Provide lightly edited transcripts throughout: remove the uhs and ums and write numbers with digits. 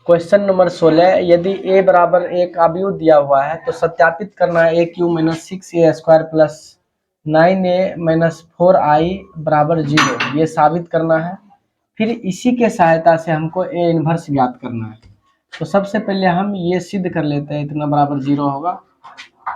Question number 16, यदि a बराबर एक अवयव दिया हुआ है तो सत्यापित करना है a Q minus 6a² plus 9a minus 4i बराबर 0, ये साबित करना है। फिर इसी के सहायता से हमको a इन्वर्स ज्ञात करना है। तो सबसे पहले हम ये सिद्ध कर लेते हैं, इतना बराबर 0 होगा।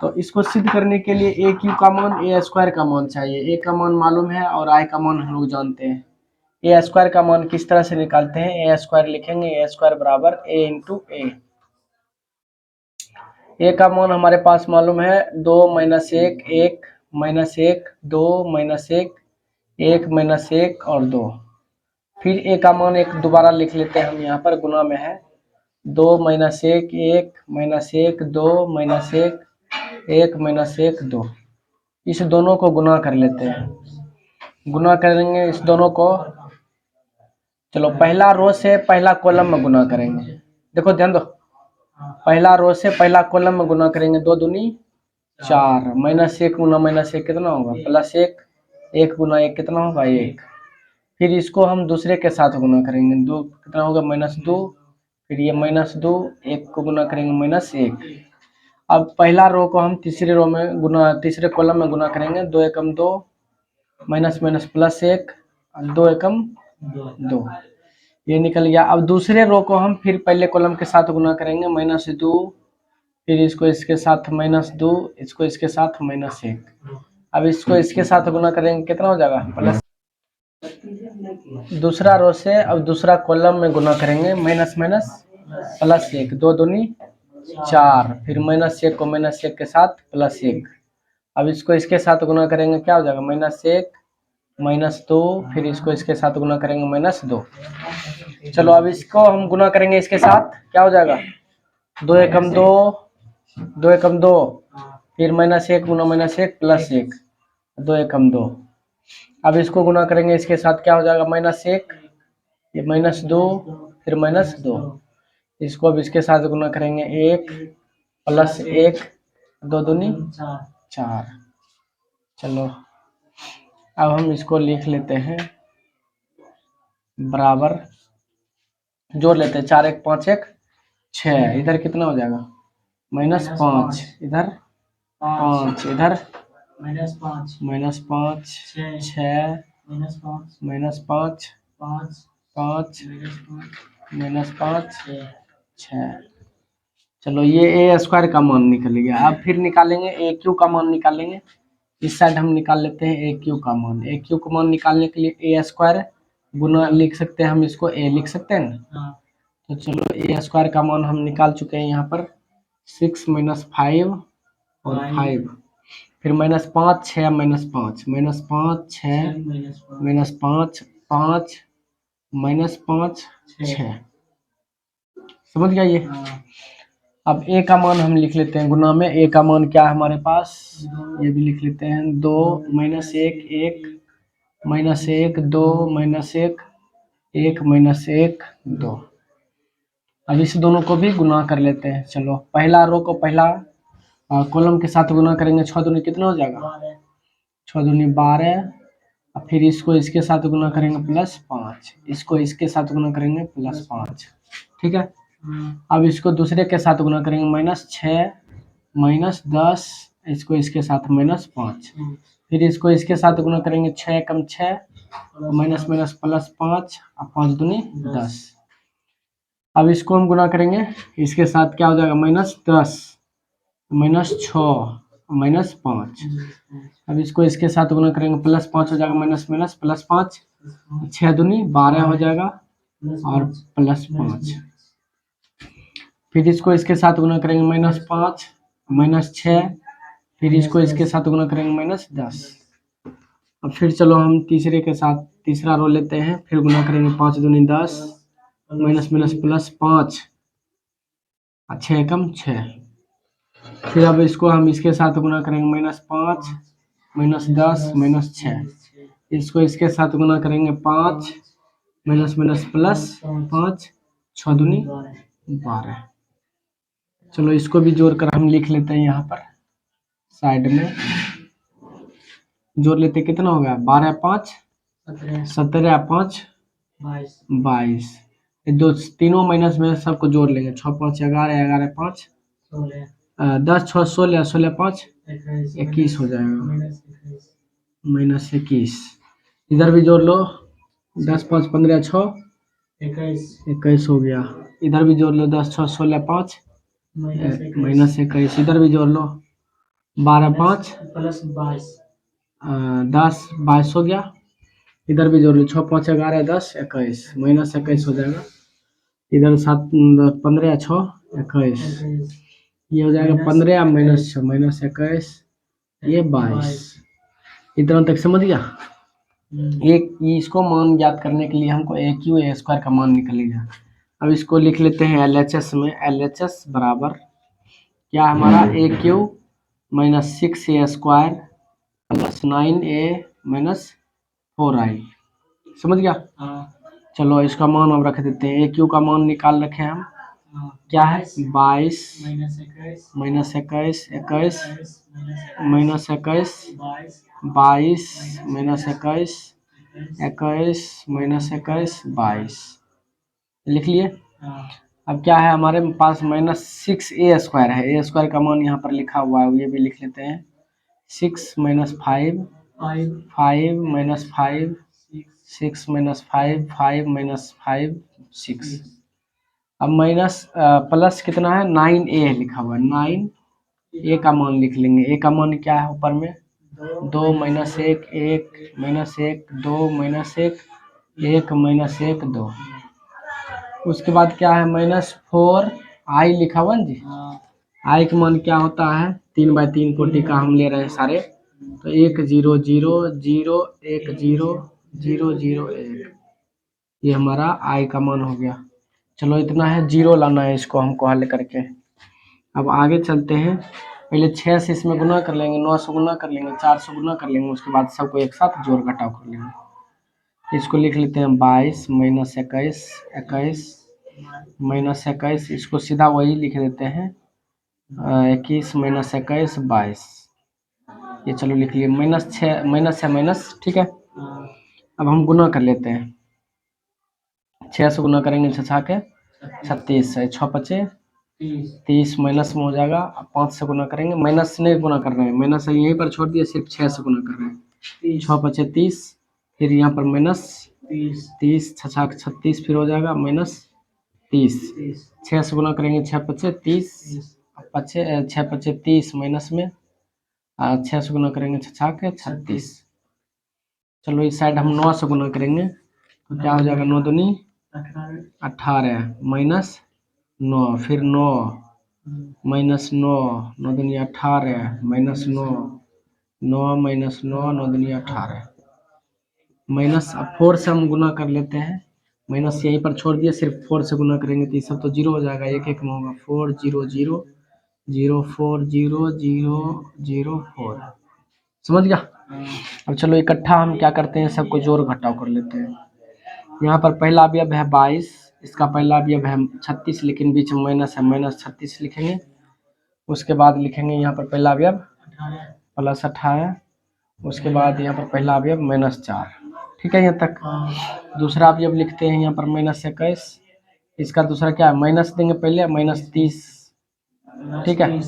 तो इसको सिद्ध करने के लिए a क्यू का मान a² का मान चाहिए। a का मान मालूम है और i का मान हम लोग जानते हैं। a² का मान किस तरह से निकालते हैं, a² लिखेंगे, a² बराबर a इंटू ए। a का मान हमारे पास मालूम है 2 माइनस 1, 1 माइनस 1, 2 माइनस 1, 1 माइनस 1 और 2। फिर a का मान एक दोबारा लिख लेते हैं हम, यहाँ पर गुना में है 2 माइनस 1, 1 माइनस 1, 2 माइनस 1, 1 माइनस 1, 2। इस दोनों को गुना कर लेते हैं, गुना करेंगे इस दोनों को। चलो पहला रो से पहला कॉलम में गुना करेंगे, देखो ध्यान दो, पहला रो से पहला कॉलम में गुना करेंगे, 2 दूनी 4, माइनस 1 गुना माइनस 1 कितना होगा, प्लस 1, 1 गुना 1 कितना होगा 1। फिर इसको हम दूसरे के साथ गुना करेंगे, 2 कितना होगा माइनस 2, फिर ये माइनस 2, 1 को गुना करेंगे माइनस 1। अब पहला रो को हम तीसरे रो में गुना, तीसरे कॉलम में गुना करेंगे, 2 एकम 2 माइनस माइनस प्लस 1, 2 एकम 2, ये निकल गया। अब दूसरे रो को हम फिर पहले कॉलम के साथ गुना करेंगे, माइनस 2, फिर इसको इसके साथ माइनस 2, इसको इसके साथ माइनस 1। अब इसको इसके साथ गुना करेंगे, कितना हो जाएगा प्लस। दूसरा रो से अब दूसरा कॉलम में गुना करेंगे, माइनस माइनस प्लस 1, 2 दूनी 4, फिर माइनस 1 को माइनस 1 के साथ प्लस 1। अब इसको इसके साथ गुना करेंगे, क्या हो जाएगा माइनस 1 माइनस 2, फिर इसको इसके साथ गुना करेंगे माइनस 2। चलो अब इसको हम गुना करेंगे इसके साथ, क्या हो जाएगा 2 एकम 2, 2 एकम 2, फिर माइनस 1 गुना माइनस 1 प्लस 1, 2 एकम 2। अब इसको गुना करेंगे इसके साथ, क्या हो जाएगा माइनस 1, ये माइनस 2, फिर माइनस 2। इसको अब इसके साथ गुना करेंगे 1 प्लस 1, 2 दूनी 4। चलो अब हम इसको लिख लेते हैं बराबर, जोड़ लेते हैं, 4 1 5 1 6, इधर कितना हो जाएगा माइनस 5, इधर 5, इधर माइनस 5 6 माइनस 5 5 माइनस 5 6। चलो ये a² का मान निकल गया। अब फिर निकालेंगे a क्यू का मान निकालेंगे, इस साइड हम निकाल लेते हैं a क्यू का मान। a क्यू का मान निकालने के लिए a² गुना लिख सकते हैं हम, इसको a लिख सकते हैं ना। तो चलो a² का मान हम निकाल चुके हैं यहाँ पर, 6 माइनस 5 और 5, फिर minus 5 6 minus 5, minus 5 6 minus 5 5 minus 5 6, समझ गया ये। अब a का मान हम लिख लेते हैं गुना में, a का मान क्या है हमारे पास, ये भी लिख लेते हैं, 2 माइनस 1 1 माइनस 1 2 माइनस 1 1 माइनस 1 2। अब इस दोनों को भी गुना कर लेते हैं। चलो पहला रो को पहला कॉलम के साथ गुना करेंगे, 6 दूनी कितना हो जाएगा 6 दूनी 12, और फिर इसको इसके साथ गुना करेंगे प्लस 5, इसको इसके साथ गुना करेंगे प्लस 5, ठीक है। अब इसको दूसरे के साथ गुना करेंगे, माइनस 6 माइनस 10, इसको इसके साथ माइनस 5, फिर इसको इसके साथ गुना करेंगे, 6 कम 6 माइनस माइनस प्लस 5, और 5 दूनी 10। अब इसको हम गुना करेंगे इसके साथ, क्या हो जाएगा माइनस 10 माइनस 6 माइनस 5। अब इसको इसके साथ गुना करेंगे, प्लस 5 हो जाएगा, माइनस माइनस प्लस 5, 6 दूनी 12 हो जाएगा और प्लस 5। फिर इसको इसके साथ गुना करेंगे, माइनस 5 माइनस 6, फिर इसको इसके साथ गुना करेंगे माइनस 10। अब फिर चलो हम तीसरे के साथ तीसरा रो लेते हैं, फिर गुना करेंगे, 5 दूनी 10 माइनस माइनस प्लस 5, 6 एकम 6। फिर अब इसको हम इसके साथ गुना करेंगे, माइनस 5 माइनस 10 माइनस 6, इसको इसके साथ गुना करेंगे 5 माइनस माइनस प्लस 5, 6 दूनी 12। चलो इसको भी जोड़कर हम लिख लेते हैं, यहाँ पर साइड में जोड़ लेते, कितना हो गया 12 5 17 5 22, ये दो तीनों माइनस में सबको जोड़ लेंगे। 6 5 11, 11 5 10 6 16, 16 5 21 हो जाएगा, -21। इधर भी जोड़ लो, 10 5 15 6 21 हो गया। इधर भी जोड़ लो, 10 6 16 5 -21। इधर भी जोड़ लो, 12 5 10 22 हो गया। इधर भी जोड़ लो, 6 5 11 10 21, -21 हो जाएगा। इधर 7 15 6 21, ये हो जाएगा 15 -6 -21, ये 22। इतना तक समझ गया। एक इसको मान ज्ञात करने के लिए हमको ए क्यू ए स्क्वायर का मान निकलेगा। अब इसको लिख लेते हैं LHS में। LHS बराबर क्या हमारा ए Q -6a² plus 9a -4i। समझ गया। चलो इसका मान अब रख देते हैं। ए क्यू का मान निकाल रखे हम, क्या है 22 -21 21 -21 22 -21 21 -21 22 लिख लिए। अब क्या है हमारे पास -6a² है। ए स्क्वायर का मान यहाँ पर लिखा हुआ है, ये भी लिख लेते हैं। 6 - 5 5 -5 6 - 5 5 -5 6। अब माइनस प्लस कितना है 9a लिखा हुआ है, 9a का मान लिख लेंगे। ए का मान क्या है ऊपर में 2 -1 1 -1 2 -1 1 -1 2। उसके बाद क्या है -4i लिखा हुआ है जी। आई का मान क्या होता है 3/3 कोटि का हम ले रहे हैं सारे, तो 1 0 0 0 1 0 0 0 1, ये हमारा आई का मान हो गया। चलो इतना है, जीरो लाना है इसको हमको हल करके। अब आगे चलते हैं। पहले 6 से इसमें गुना कर लेंगे, 9 से गुना कर लेंगे, 4 से गुना कर लेंगे, उसके बाद सबको एक साथ जोड़ घटाव कर लेंगे। इसको लिख लेते हैं 22 -21 21 -21, इसको सीधा वही लिख देते हैं 21 -21 22। ये चलो लिख लिए, -6 माइनस है माइनस, ठीक है। अब हम गुना कर लेते हैं। 6 से गुना करेंगे 6 के 36 है, 6 पचे 30 माइनस में हो जाएगा। 5 से गुना करेंगे, माइनस से नहीं गुना कर रहे हैं, माइनस यहीं पर छोड़ दिए, सिर्फ 6 से गुना कर रहे हैं। 6 पचे 30, फिर यहाँ पर -30 6 36, फिर हो जाएगा -30। 6 से गुना करेंगे 6 पचे 30 6 पचे 30 माइनस में 6 से गुना करेंगे 6 के 36। चलो इस साइड हम 9 से गुना करेंगे, तो क्या हो जाएगा 9 दूनी 18 -9, फिर 9 -9 9 दूनी 18 -9 9 -9 9 दूनी 18 माइनस। अब 4 से हम गुना कर लेते हैं, माइनस यहीं पर छोड़ दिए, सिर्फ 4 से गुना करेंगे तो ये सब तो जीरो हो जाएगा, एक एक में होगा 4 0 0 0 4 0 0 0 4। समझ गया। अब चलो इकट्ठा हम क्या करते हैं, सबको जोड़ घटाव कर लेते हैं। यहाँ पर पहला अवयव है 22, इसका पहला अवयव है 36, लेकिन बीच में माइनस है, -36 लिखेंगे। उसके बाद लिखेंगे यहाँ पर पहला अवयव +18, उसके बाद यहाँ पर पहला अवयव -4। ठीक है यहाँ तक। दूसरा अवयव लिखते हैं यहाँ पर -21, इसका दूसरा क्या है माइनस देंगे पहले -30, ठीक है।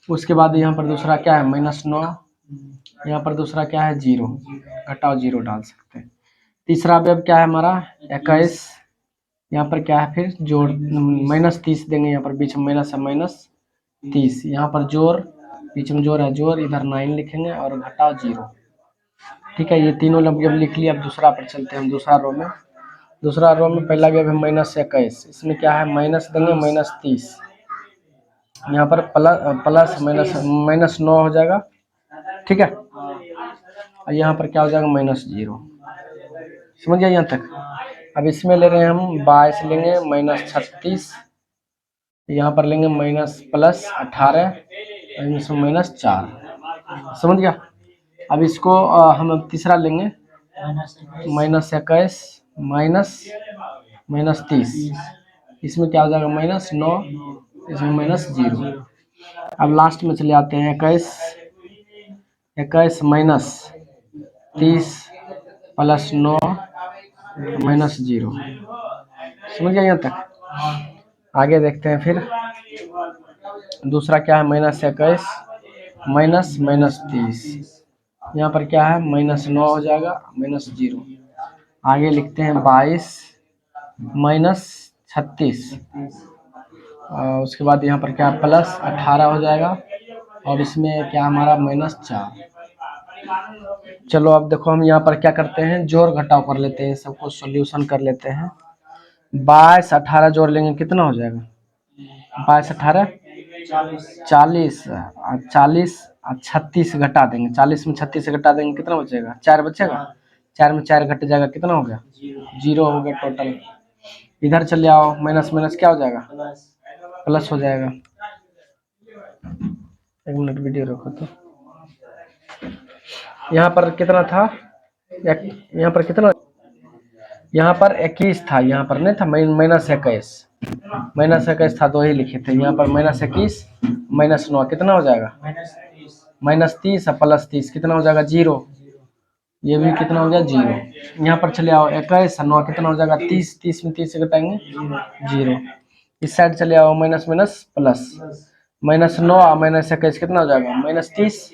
उसके बाद यहाँ पर दूसरा क्या है -9, यहाँ पर दूसरा क्या है 0, घटाओ 0 डाल सकते हैं। तीसरा अवयव क्या है हमारा 21, यहाँ पर क्या है फिर जोड़ -30 देंगे, यहाँ पर बीच में माइनस है -30, यहाँ पर जोड़ बीच में जोड़ है जोड़, इधर 9 लिखेंगे और घटाओ 0। ठीक है, ये तीनों अवयव लिख लिया। अब दूसरा पर चलते हैं हम, दूसरा रो में। दूसरा रो में पहला अवयव है -21, इसमें क्या है माइनस देंगे -30, यहाँ पर प्लस -9 हो जाएगा, ठीक है। और यहाँ पर क्या हो जाएगा -0। समझ गया यहाँ तक। अब इसमें ले रहे हैं हम 22 लेंगे -36, यहाँ पर लेंगे +18, इसमें -4। समझ गया। अब इसको हम तीसरा लेंगे -21 -30, इसमें क्या हो जाएगा -9, इसमें -0। अब लास्ट में चले आते हैं 21 -30 +9 -0। समझ गया यहाँ तक। आगे देखते हैं फिर दूसरा क्या है, -21 -30। यहाँ पर क्या है, -9 हो जाएगा, -0। आगे लिखते हैं 22 -36। उसके बाद यहाँ पर क्या +18 हो जाएगा, और इसमें क्या हमारा -4। चलो अब देखो हम यहाँ पर क्या करते हैं, जोड़ घटाव कर लेते हैं, सबको सॉल्यूशन कर लेते हैं। 22 18 जोड़ लेंगे कितना हो जाएगा, 22 18 40, 40 और 36 घटा देंगे, 40 में 36 घटा देंगे कितना बचेगा, 4 बचेगा। 4 में 4 घट जाएगा, कितना हो गया, 0 हो गया टोटल। इधर चले आओ, माइनस माइनस क्या हो जाएगा, प्लस हो जाएगा। एक मिनट वीडियो रखो तो। यहाँ पर कितना था, यहाँ पर कितना, यहाँ पर 21 था, यहाँ पर नहीं था, -21 था, 2 ही लिखे थे। यहाँ पर -21 -9 कितना हो जाएगा, -30 और +30 कितना हो जाएगा, 0। ये भी कितना हो गया, 0। यहाँ पर चले आओ, 21 और 9 कितना हो जाएगा, 30। 30 में 30 से घटाएंगे 0। इस साइड चले आओ, माइनस माइनस प्लस, -9 और -21 कितना हो जाएगा, -30।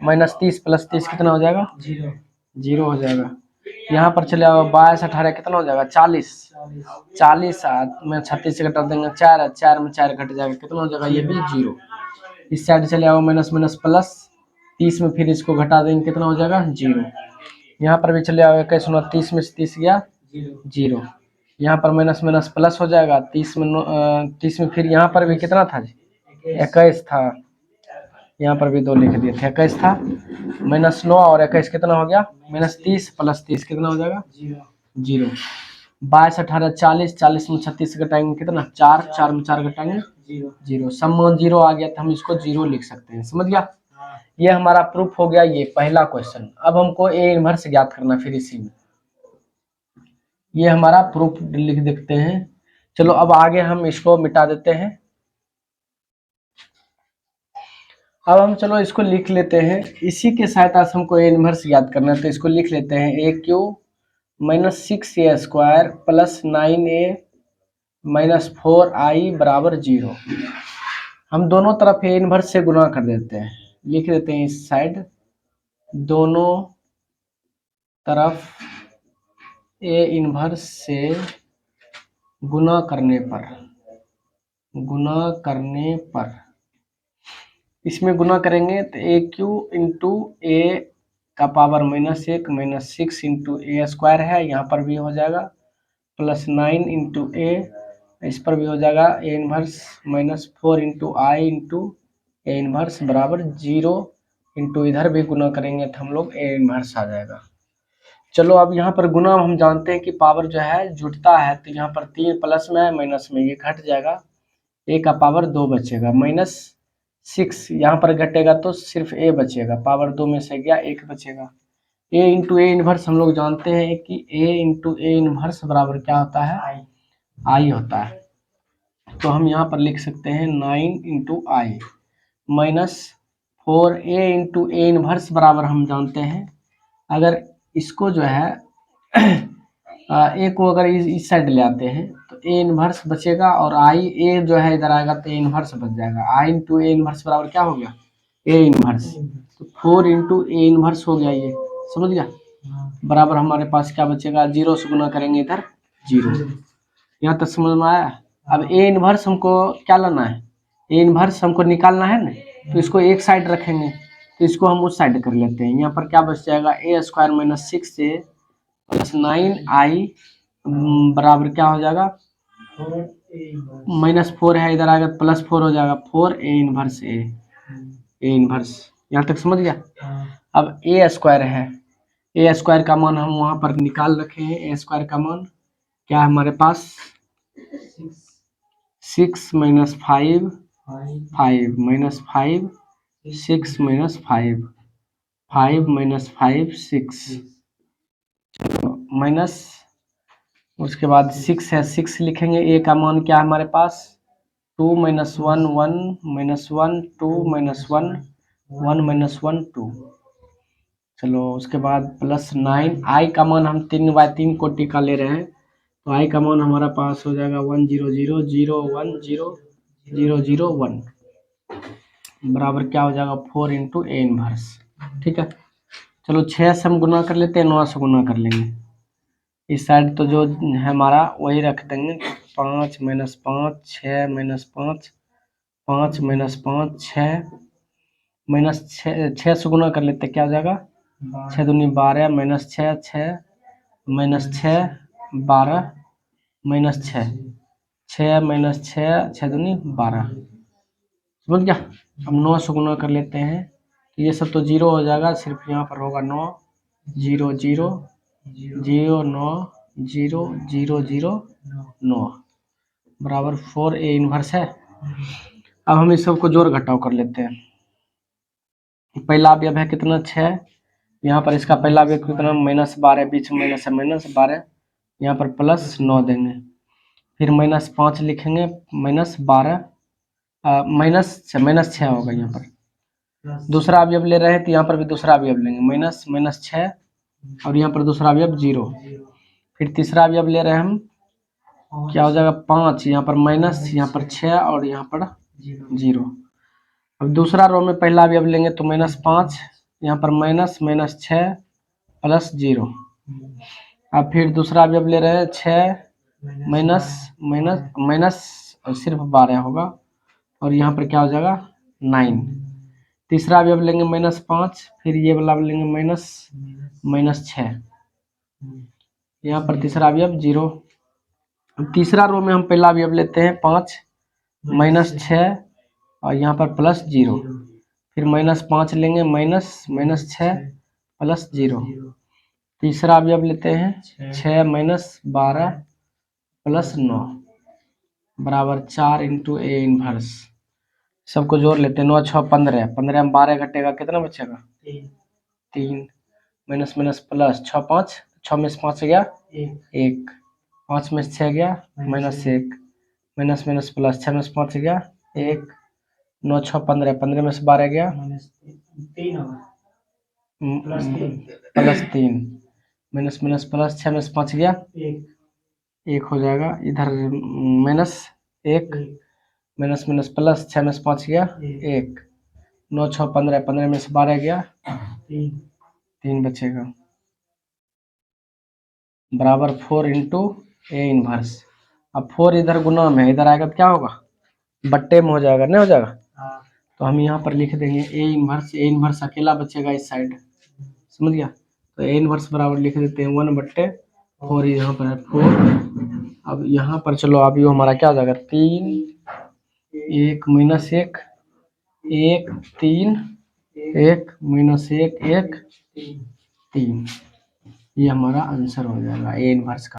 -30 + 30 कितना हो जाएगा, 0 हो जाएगा। यहाँ पर चले आओ, 22 18 कितना हो जाएगा, 40। 40 में 36 से घटा देंगे 4, 4 में 4 घट जाएगा, कितना हो जाएगा, ये भी 0। इस साइड चले आओ, माइनस माइनस प्लस, 30 में फिर इसको घटा देंगे कितना हो जाएगा, 0। यहाँ पर भी चले आओ, 21 29 में से 30 गया 0। यहाँ पर माइनस माइनस प्लस हो जाएगा, 30 में फिर यहाँ पर भी कितना था, 21 था। यहाँ पर भी 2 लिख दिए थे, 21 था, -9 और 21 कितना हो गया, -30 + 30 कितना हो जाएगा, 0। 22 18 40, 40 में 36 घटाएंगे कितना, 4, 4 में 4 घटाएंगे 0। सम्मान 0 आ गया तो हम इसको 0 लिख सकते हैं, समझ गया। ये हमारा प्रूफ हो गया, ये पहला क्वेश्चन। अब हमको ए इनवर्स ज्ञात करना, फिर इसी में ये हमारा प्रूफ लिख देते हैं। चलो अब आगे हम इसको मिटा देते हैं। अब हम चलो इसको लिख लेते हैं, इसी के सहायता से हमको ए इनवर्स ज्ञात करना है, तो इसको लिख लेते हैं, AQ-6A² + 9A - 4I = 0। हम दोनों तरफ ए इनवर्स से गुना कर देते हैं, लिख देते हैं इस साइड, दोनों तरफ ए इनवर्स से गुना करने पर इसमें गुना करेंगे तो AQ × A का पावर -1 -6 × A² है, यहाँ पर भी हो जाएगा, +9 × A, इस पर भी हो जाएगा, A inverse -4 × I × A inverse = 0 into इधर भी गुना करेंगे तो हम लोग A इनवर्स आ जाएगा। चलो अब यहाँ पर गुना हम जानते हैं कि पावर जो है जुटता है, तो यहाँ पर 3 प्लस में है, माइनस में ये घट जाएगा, A का पावर 2 बचेगा, -6 यहाँ पर घटेगा तो सिर्फ A बचेगा, पावर 2 में से गया 1 बचेगा। A × A इनवर्स हम लोग जानते हैं कि A × A इनवर्स बराबर क्या होता है, I होता है। तो हम यहाँ पर लिख सकते हैं 9 × I -4A × A इनवर्स बराबर हम जानते हैं, अगर इसको जो है A को अगर इस साइड ले आते हैं तो A इनवर्स बचेगा, और A जो है इधर आएगा तो A इनवर्स बच जाएगा। I × A इनवर्स बराबर क्या हो गया, A इनवर्स, तो 4 × A इनवर्स हो गया, ये समझ गया। बराबर हमारे पास क्या बचेगा, 0 से गुना करेंगे इधर 0। यहाँ तक समझ में आया। अब A इनवर्स हमको क्या लाना है, A इनवर्स हमको निकालना है ना, तो इसको एक साइड रखेंगे, तो इसको हम उस साइड कर लेते हैं। यहाँ पर क्या बच जाएगा, A² - 6A + 9I बराबर क्या हो जाएगा, -4 है, इधर आएगा +4 हो जाएगा, 4A इनवर्स A इनवर्स। यहाँ तक समझ गया। अब A² है, A² का मान हम वहाँ पर निकाल रखे हैं। A² का मान क्या है हमारे पास, 6 - 5 5 -5 6 - 5 5 - 5 6 माइनस, उसके बाद 6 है, 6 लिखेंगे। A का मान क्या है हमारे पास, 2 - 1 1 -1 2 - 1 1 - 1 2। चलो उसके बाद +9, I का मान हम 3/3 कोटि का ले रहे हैं, तो आई का मान हमारा पास हो जाएगा 1 0 0 0 1 0 0 0 1 बराबर क्या हो जाएगा 4 इंटू ए इनवर्स। ठीक है, चलो 6 से हम गुना कर लेते हैं, 9 से गुना कर लेंगे। इस साइड तो जो है हमारा वही रख देंगे, 5 माइनस 5 6 माइनस 5 5 माइनस 5 6 माइनस 6 से गुना कर लेते हैं, क्या हो जाएगा 6 दूनी 12 माइनस 6 6 माइनस 6 12 माइनस 6 6 माइनस 6 6 दूनी 12, समझ गया। अब 9 से गुना कर लेते हैं, तो ये सब तो जीरो हो जाएगा, सिर्फ यहाँ पर होगा 9 0 0 0 9 0 0 0 9 बराबर 4 ए इनवर्स है। अब हम इस सबको जोड़ घटाव कर लेते हैं। पहला अवयव है कितना 6, यहाँ पर इसका पहला अवयव कितना माइनस 12, बीच में माइनस है माइनस 12, यहाँ पर प्लस 9 देंगे, फिर माइनस 5 लिखेंगे, माइनस 12 माइनस 6 होगा यहाँ पर। दूसरा अवयव ले रहे हैं तो यहाँ पर भी दूसरा अवयव लेंगे, माइनस माइनस 6 और यहाँ पर दूसरा अवयव 0। फिर तीसरा अवयव ले रहे हैं हम, क्या हो जाएगा 5, यहाँ पर माइनस, यहाँ पर 6 और यहाँ पर 0। अब दूसरा रो में पहला अवयव लेंगे तो माइनस 5, यहाँ पर माइनस माइनस 6 प्लस 0। अब फिर दूसरा अवयव ले रहे हैं 6 माइनस माइनस माइनस सिर्फ 12 होगा और यहाँ पर क्या हो जाएगा 9। तीसरा अवयव लेंगे माइनस 5, फिर ये वाला लेंगे माइनस माइनस 6, यहाँ पर तीसरा अवयव 0। तीसरा रो में हम पहला अवयव लेते हैं 5 माइनस 6 और यहाँ पर प्लस 0, फिर माइनस 5 लेंगे, माइनस माइनस 6 प्लस 0। तीसरा अवयव लेते हैं 6 माइनस 12 प्लस 9 बराबर 4 इंटू ए इनवर्स। सबको जोड़ लेते हैं, 9 6 15, 15 में 12 घटेगा कितना बचेगा 3, माइनस माइनस प्लस 6 5, 6 में से 5 गया 1, 5 में से 6 गया माइनस 1, माइनस माइनस प्लस 6 में से 5 गया 1, 9 6 15, 15 में से 12 गया प्लस 3, माइनस माइनस प्लस 6 में से 5 गया 1 हो जाएगा, इधर माइनस 1 माइनस माइनस प्लस 6 में से 5 गया 1, 9 6 15, 15 में से 12 गया 3 बचेगा बराबर 4 इंटू ए इनवर्स। अब 4 इधर गुना में, इधर आएगा तो क्या होगा बट्टे में हो जाएगा, नहीं हो जाएगा। तो हम यहाँ पर लिख देंगे ए इनवर्स अकेला बचेगा इस साइड, समझ गया। तो ए इनवर्स बराबर लिख देते हैं 1/4, यहाँ पर है 4। अब यहाँ पर चलो अभी हमारा क्या हो जाएगा 3 1 माइनस 1 1 3 1 माइनस 1 1 3, ये हमारा आंसर हो जाएगा ए इनवर्स का।